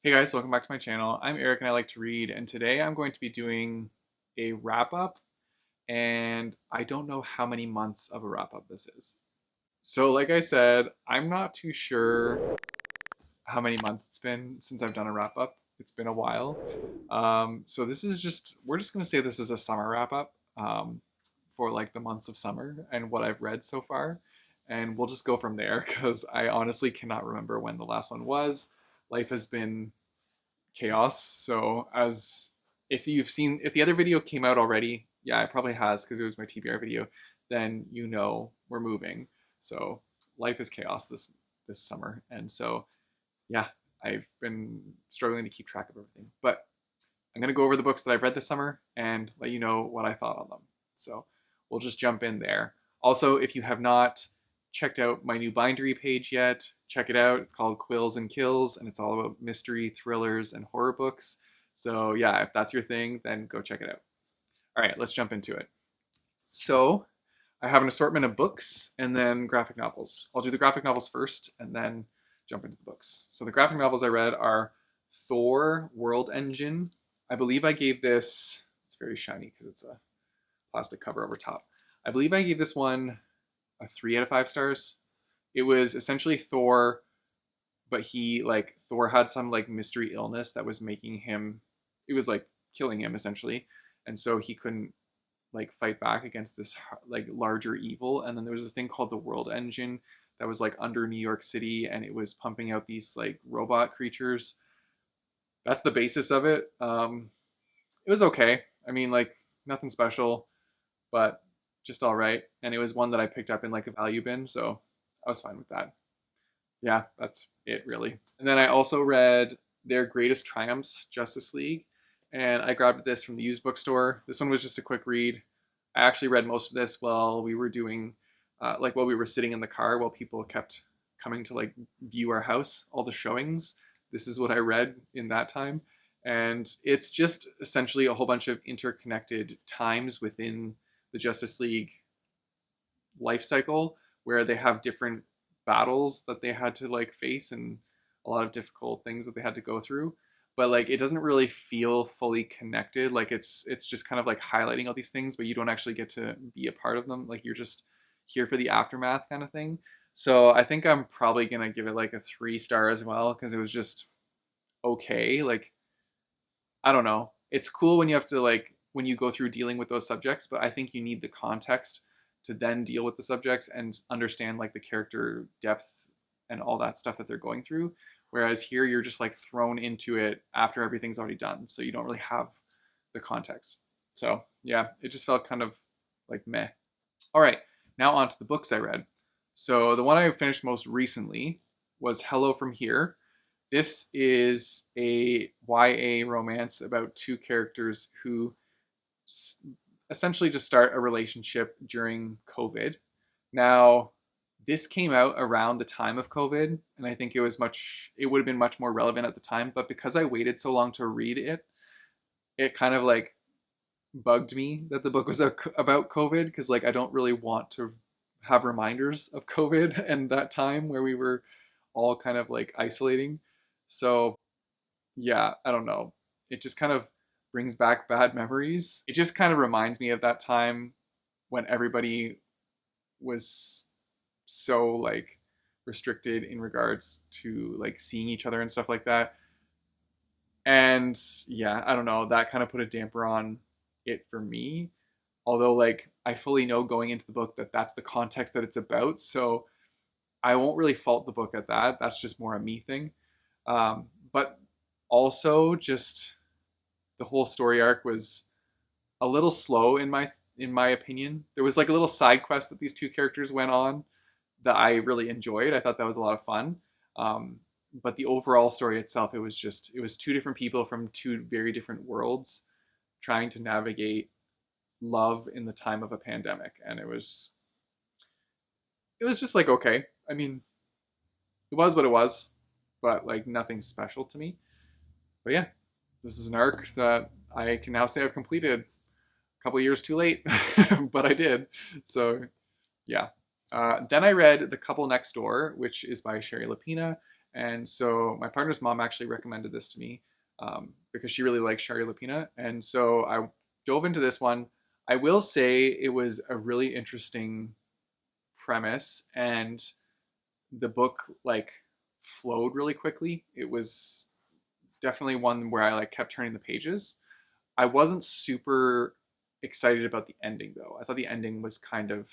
Hey guys, welcome back to my channel. I'm Eric and I like to read, and today I'm going to be doing a wrap up, and I don't know how many months of a wrap up this is. So, like I said, I'm not too sure how many months it's been since I've done a wrap up. It's been a while. So, we're just going to say this is a summer wrap up for like the months of summer and what I've read so far. And we'll just go from there because I honestly cannot remember when the last one was. Life has been chaos. So as if the other video came out already, yeah, it probably has because it was my TBR video, then you know we're moving. So life is chaos this summer. And so yeah, I've been struggling to keep track of everything. But I'm gonna go over the books that I've read this summer and let you know what I thought on them. So we'll just jump in there. Also, if you have not checked out my new bindery page yet, check it out. It's called Quills and Kills, and it's all about mystery, thrillers, and horror books. So yeah, if that's your thing, then go check it out. All right, let's jump into it. So I have an assortment of books and then graphic novels. I'll do the graphic novels first and then jump into the books. So the graphic novels I read are Thor World Engine. I believe I gave this, it's very shiny because it's a plastic cover over top. I believe I gave this one a 3 out of 5 stars. It was essentially Thor, but Thor had some like mystery illness that was making him, it was like killing him essentially. And so he couldn't like fight back against this like larger evil. And then there was this thing called the World Engine that was like under New York City, and it was pumping out these like robot creatures. That's the basis of it. It was okay. I mean, like nothing special, but just all right. And it was one that I picked up in like a value bin, so I was fine with that. Yeah, that's it really. And then I also read Their Greatest Triumphs, Justice League, and I grabbed this from the used bookstore. This one was just a quick read. I actually read most of this while we were doing, while we were sitting in the car while people kept coming to like view our house, all the showings. This is what I read in that time. And it's just essentially a whole bunch of interconnected times within the Justice League life cycle where they have different battles that they had to like face and a lot of difficult things that they had to go through, but like it doesn't really feel fully connected. Like it's just kind of like highlighting all these things, but you don't actually get to be a part of them. Like you're just here for the aftermath kind of thing. So I think I'm probably gonna give it like a 3 star as well because it was just okay. Like I don't know, it's cool when you have to like when you go through dealing with those subjects, but I think you need the context to then deal with the subjects and understand like the character depth and all that stuff that they're going through. Whereas here you're just like thrown into it after everything's already done, so you don't really have the context. So yeah, it just felt kind of like meh. All right, now on to the books I read. So the one I finished most recently was Hello from Here. This is a YA romance about two characters who essentially just start a relationship during COVID. Now, this came out around the time of COVID, and I think it would have been much more relevant at the time. But because I waited so long to read it, it kind of like bugged me that the book was about COVID because like I don't really want to have reminders of COVID and that time where we were all kind of like isolating. So yeah, I don't know. It just kind of brings back bad memories. It just kind of reminds me of that time when everybody was so like restricted in regards to like seeing each other and stuff like that. And yeah, I don't know, that kind of put a damper on it for me. Although like I fully know going into the book that that's the context that it's about, so I won't really fault the book at that. That's just more a me thing. But also just the whole story arc was a little slow in my opinion. There was like a little side quest that these two characters went on that I really enjoyed. I thought that was a lot of fun. Um, but the overall story itself, it was two different people from two very different worlds trying to navigate love in the time of a pandemic, and it was just like okay. I mean, it was what it was, but like nothing special to me. But yeah, this is an arc that I can now say I've completed a couple years too late, but I did. So yeah. Then I read The Couple Next Door, which is by Sherry Lapina, And so my partner's mom actually recommended this to me because she really likes Shari Lapena. And so I dove into this one. I will say it was a really interesting premise, and the book like flowed really quickly. It was definitely one where I like kept turning the pages. I wasn't super excited about the ending though. I thought the ending was kind of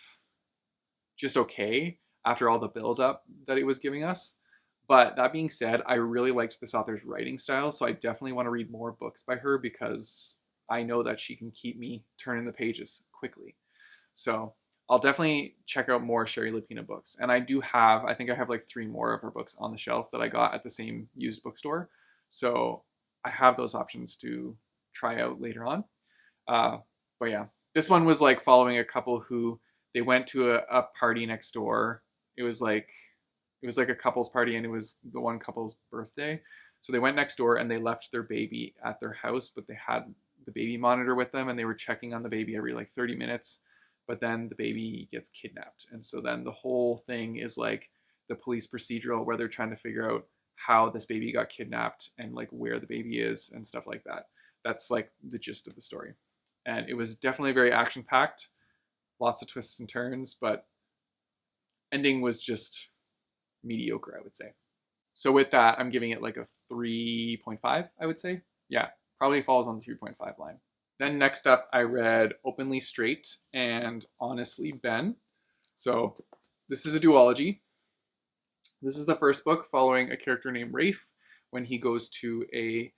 just okay after all the build up that it was giving us. But that being said, I really liked this author's writing style, so I definitely want to read more books by her because I know that she can keep me turning the pages quickly. So I'll definitely check out more Shari Lapena books. And I think I have like 3 more of her books on the shelf that I got at the same used bookstore. So I have those options to try out later on. Uh, but yeah, this one was like following a couple who they went to a party next door. It was like a couple's party, and it was the one couple's birthday. So they went next door and they left their baby at their house, but they had the baby monitor with them and they were checking on the baby every like 30 minutes. But then the baby gets kidnapped. And so then the whole thing is like the police procedural where they're trying to figure out how this baby got kidnapped and like where the baby is and stuff like that. That's like the gist of the story. And it was definitely very action packed, lots of twists and turns, but ending was just mediocre, I would say. So with that, I'm giving it like a 3.5, I would say. Yeah, probably falls on the 3.5 line. Then next up, I read Openly Straight and Honestly Ben. So this is a duology. This is the first book following a character named Rafe when he goes to a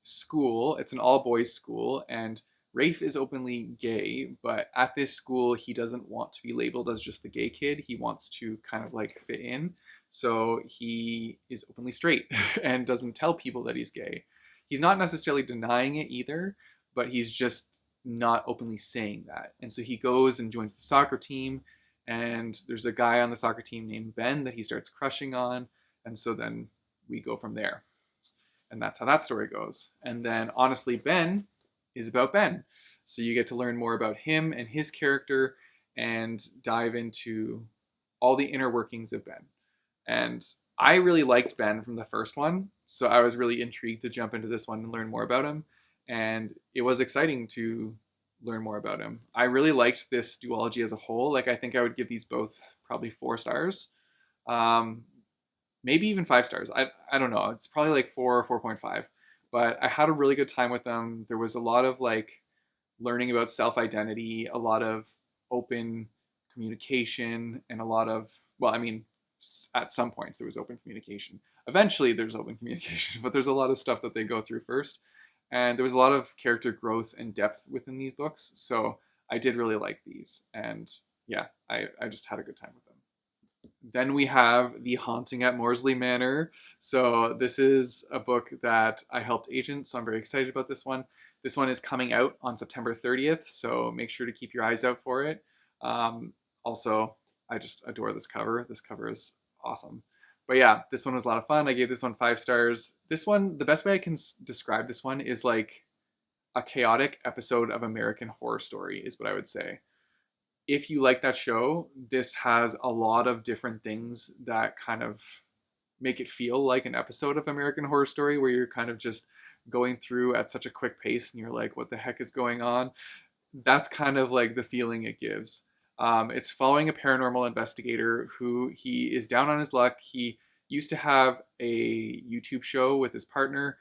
school. It's an all boys school, and Rafe is openly gay, but at this school, he doesn't want to be labeled as just the gay kid. He wants to kind of like fit in. So he is openly straight and doesn't tell people that he's gay. He's not necessarily denying it either, but he's just not openly saying that. And so he goes and joins the soccer team, and there's a guy on the soccer team named Ben that he starts crushing on. And so then we go from there. And that's how that story goes. And then Honestly Ben is about Ben. So you get to learn more about him and his character and dive into all the inner workings of Ben. And I really liked Ben from the first one, so I was really intrigued to jump into this one and learn more about him. And it was exciting to learn more about him. I really liked this duology as a whole. Like, I think I would give these both probably 4 stars, um, maybe even 5 stars. I don't know. It's probably like 4 or 4.5. But I had a really good time with them. There was a lot of like learning about self identity, a lot of open communication, and a lot of, well, I mean, at some points there was open communication. Eventually there's open communication, but there's a lot of stuff that they go through first. And there was a lot of character growth and depth within these books. So I did really like these. And yeah, I just had a good time with them. Then we have The Haunting at Morsley Manor. So this is a book that I helped agent, so I'm very excited about this one. This one is coming out on September 30th, so make sure to keep your eyes out for it. Also, I just adore this cover. This cover is awesome. But yeah, this one was a lot of fun. I gave this one 5 stars. This one, the best way I can describe this one is like a chaotic episode of American Horror Story, is what I would say. If you like that show, this has a lot of different things that kind of make it feel like an episode of American Horror Story where you're kind of just going through at such a quick pace and you're like, what the heck is going on? That's kind of like the feeling it gives. It's following a paranormal investigator who he is down on his luck. He used to have a YouTube show with his partner,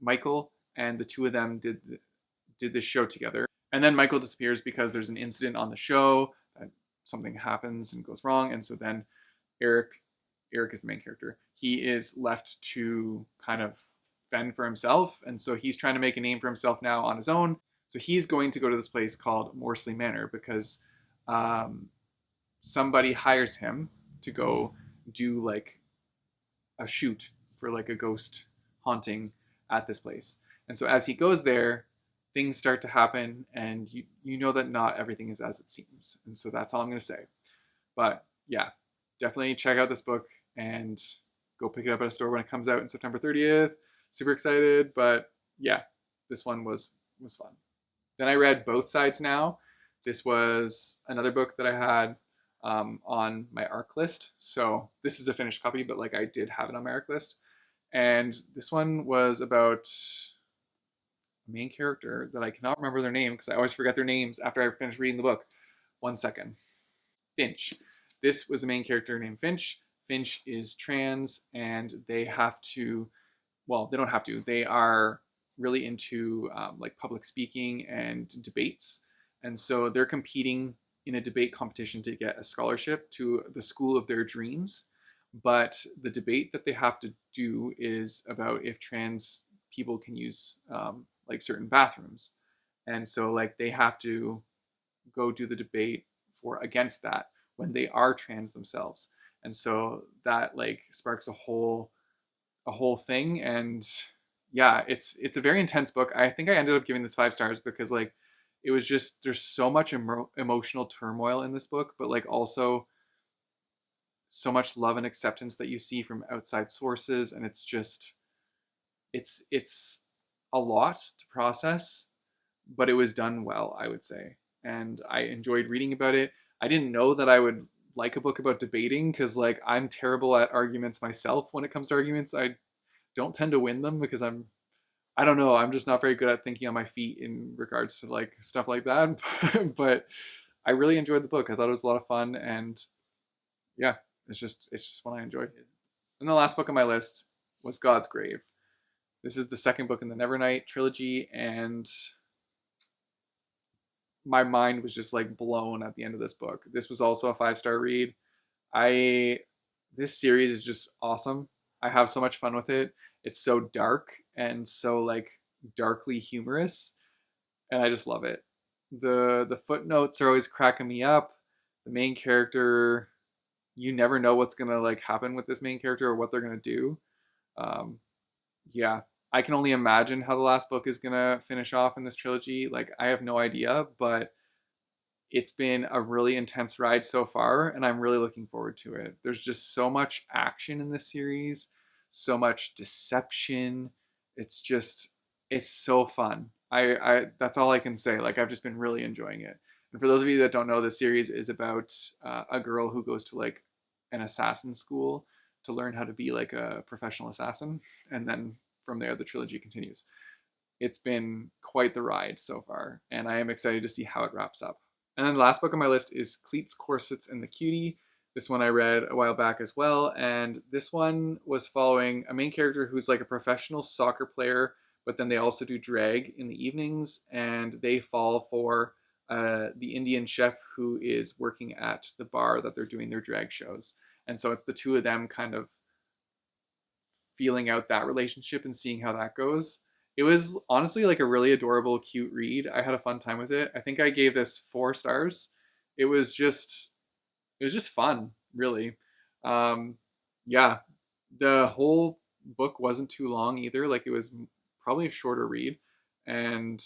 Michael, and the two of them did this show together. And then Michael disappears because there's an incident on the show that something happens and goes wrong. And so then Eric, Eric is the main character. He is left to kind of fend for himself. And so he's trying to make a name for himself now on his own. So he's going to go to this place called Morsley Manor because somebody hires him to go do like a shoot for like a ghost haunting at this place. And so as he goes there, things start to happen, and you know that not everything is as it seems. And so that's all I'm going to say. But yeah, definitely check out this book and go pick it up at a store when it comes out in September 30th. Super excited, but yeah, this one was fun. Then I read Both Sides Now. This was another book that I had on my ARC list. So this is a finished copy, but like I did have it on my ARC list. And this one was about a main character that I cannot remember their name because I always forget their names after I finish reading the book. 1 second. Finch. This was a main character named Finch. Finch is trans and they have to, well, they don't have to, they are really into like public speaking and debates. And so they're competing in a debate competition to get a scholarship to the school of their dreams. But the debate that they have to do is about if trans people can use like certain bathrooms. And so like they have to go do the debate for against that when they are trans themselves. And so that like sparks a whole thing. And yeah, it's a very intense book. I think I ended up giving this 5 stars because like it was just there's so much emotional turmoil in this book, but like also so much love and acceptance that you see from outside sources, and it's just it's a lot to process, but it was done well, I would say. And I enjoyed reading about it. I didn't know that I would like a book about debating because like I'm terrible at arguments myself. When it comes to arguments, I don't tend to win them because I don't know, I'm just not very good at thinking on my feet in regards to like stuff like that. But I really enjoyed the book. I thought it was a lot of fun, and yeah, it's just one I enjoyed. And the last book on my list was God's Grave. This is the second book in the Nevernight trilogy, and my mind was just like blown at the end of this book. This was also a 5 star read. I This series is just awesome. I have so much fun with it. It's so dark and so like darkly humorous, and I just love it. The footnotes are always cracking me up. The main character, you never know what's gonna like happen with this main character or what they're gonna do. Um, yeah, I can only imagine how the last book is gonna finish off in this trilogy. Like I have no idea, but it's been a really intense ride so far, and I'm really looking forward to it. There's just so much action in this series, so much deception. It's just, it's so fun. I that's all I can say. Like I've just been really enjoying it. And for those of you that don't know, the series is about a girl who goes to like an assassin school to learn how to be like a professional assassin, and then from there the trilogy continues. It's been quite the ride so far, and I am excited to see how it wraps up. And then the last book on my list is Cleats, Corsets, and the Cutie. This one I read a while back as well, and this one was following a main character who's like a professional soccer player, but then they also do drag in the evenings, and they fall for the Indian chef who is working at the bar that they're doing their drag shows. And so it's the two of them kind of feeling out that relationship and seeing how that goes. It was honestly like a really adorable, cute read. I had a fun time with it. I think I gave this 4 stars. It was just it was just fun, really. Um, yeah, the whole book wasn't too long either. Like it was probably a shorter read, and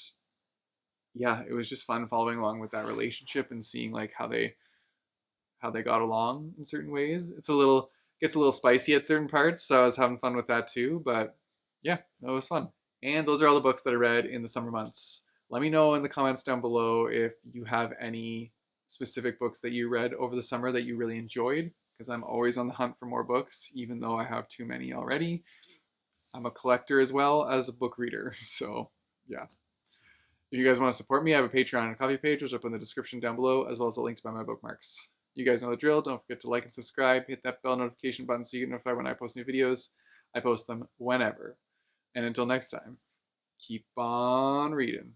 yeah, it was just fun following along with that relationship and seeing like how they got along in certain ways. It's a little gets a little spicy at certain parts, so I was having fun with that too. But yeah, it was fun. And those are all the books that I read in the summer months. Let me know in the comments down below if you have any specific books that you read over the summer that you really enjoyed, because I'm always on the hunt for more books, even though I have too many already. I'm a collector as well as a book reader, so yeah. If you guys want to support me, I have a Patreon and a Ko-fi page, which is up in the description down below, as well as a link to buy my bookmarks. You guys know the drill. Don't forget to like and subscribe. Hit that bell notification button so you get notified when I post new videos. I post them whenever. And until next time, keep on reading.